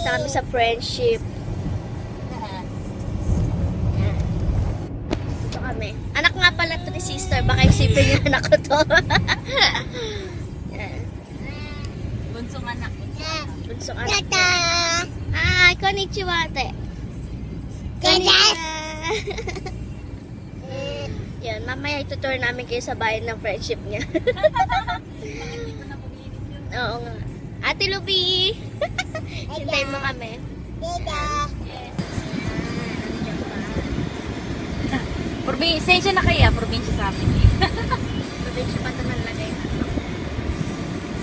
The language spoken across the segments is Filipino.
Papakita kami sa friendship. Yan. Dito kami. Anak nga pala to ni sister. Baka isipin niya anak ko to. Yan. Bunsong anak. Bunsong anak ko. Hi, konnichiwa, ate. Konnichiwa. Yan, mamaya itutour namin kayo sa bayan ng friendship niya. Oo nga. Ate Luby! Hintayin mo kami. Probinsya na kaya, probinsya sa amin. Probinsya pa ito nalagay na.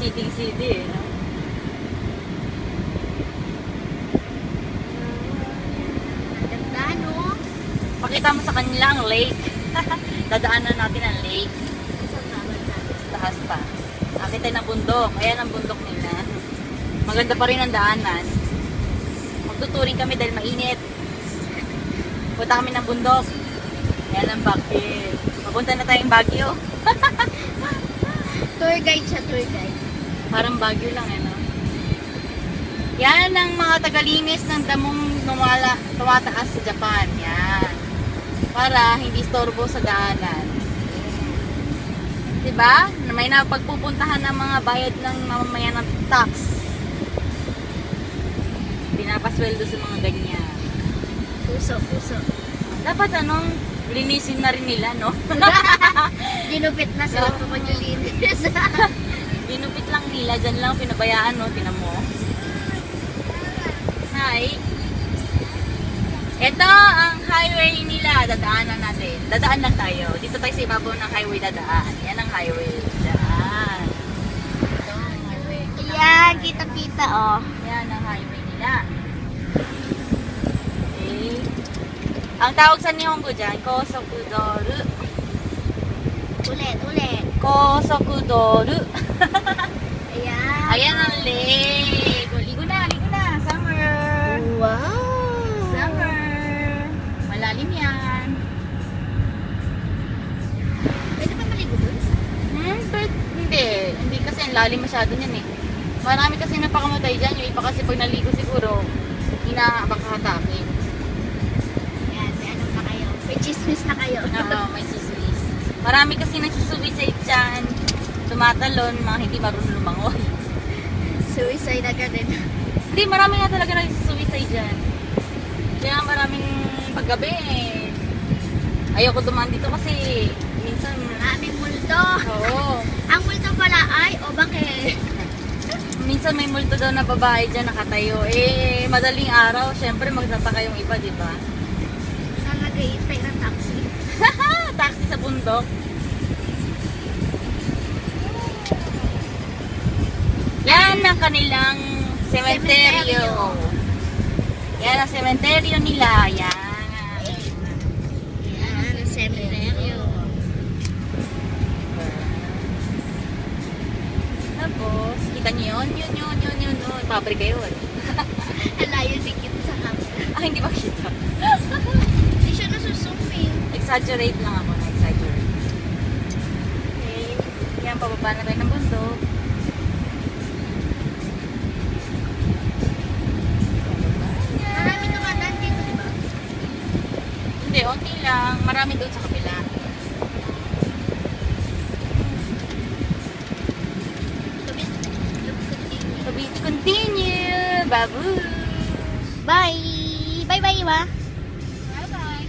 City eh. No? Ganda, no? Pakita mo sa kanila ang lake. Dadaanan natin ang lake. Taas pa. Akit tayo ng bundok. Ayan ang bundok nila. Maganda pa rin ang daanan. Magtuturing kami dahil mainit. Punta kami ng bundok. Ayan ang bakit. Papunta na tayong Baguio. Tour guide siya, tour guide. Parang Baguio lang eh, no? Yan ang mga tagalinis ng damong tumataas sa Japan. Yan. Para hindi istorbo sa daanan. Diba? May napagpupuntahan ng mga bayad ng mamamayan ng tax. Pinapasweldo sa mga ganyan. Puso. Dapat linisin na rin nila, no? Ginupit na sila kung maglilinis. Ginupit lang nila. Diyan lang pinabayaan, no? Tinan mo. Hi. Ito ang highway nila. Dadaanan natin. Dadaan lang tayo. Dito tayo sa ibabaw ng highway dadaan. Yan ang highway. Daan. Ito ang highway. Yan, kita-kita, oh. Yan ang highway nila. Okay. Ang tawag sa Nihongo dyan, Kosokudoru. Ulit. Kosokudoru. Ayan. Ayan ang lake. Ligo na. Summer. Wow. Summer. Malalim yan. Pwede ba maligo dun? But hindi kasi ang lalim masyado niyan eh. Marami kasi napakamatay dyan. Yung iba kasi pag naligo siguro, baka hatakin. Yan, may ano pa kayo. May chismis na kayo. Oo, may chismis. Marami kasi nagsusuicide dyan. Tumatalon, mga hindi marunong lumangoy. Suicide agad din. Hindi, marami nga talaga nagsusuicide dyan. Kaya maraming paggabi eh. Ayoko dumaan dito kasi minsan... Aming multo. Oo. Ang multo pala ay, o bakit? Minsan may multo daw na babae dyan nakatayo. Eh, madaling araw, syempre magtataka yung iba, di ba? Nag-iintay ng taxi. Taxi sa bundok. Yan ang kanilang sementeryo. Yan ang sementeryo nila. Yan. Yan, ang cemetery. Tapos, kita nyo yun. Yun. Pabrika yun. Alayo din kita sa camera. Ah, hindi ba kita? Hindi siya nasusum eh. Exaggerate lang ako na exaggerate. Okay. Yan, pababa na tayo ng bundok. Marami dumadaan dito, di ba? Hindi, onti lang. Marami doon sa kabila. To be continue. Babu. Bye! Bye-bye, Iwa. Bye-bye.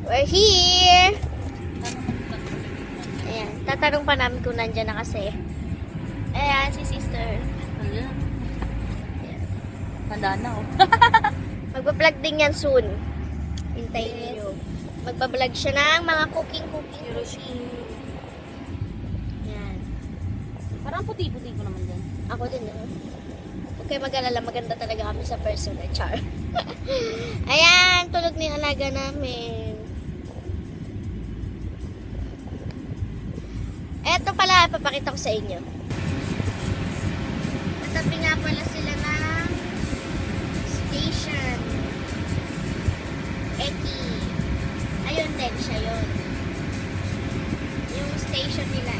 We're here! Ayan, tatanong pa namin kung nandyan na kasi. Ayan, si sister. Tandaan na, oh. Magpa-vlog din yan soon. Hintayin niyo. Magpa-vlog siya ng mga cooking. Yan. Parang puti-puti ko naman dyan. Ako din, no? Okay, mag-alala. Maganda talaga kami sa personal. Char. Ayan, tulog na yung alaga namin. Eto pala, papakita ko sa inyo. Katabi nga pala sila ng station. Eki. Ayun din, siya yun. Yung station nila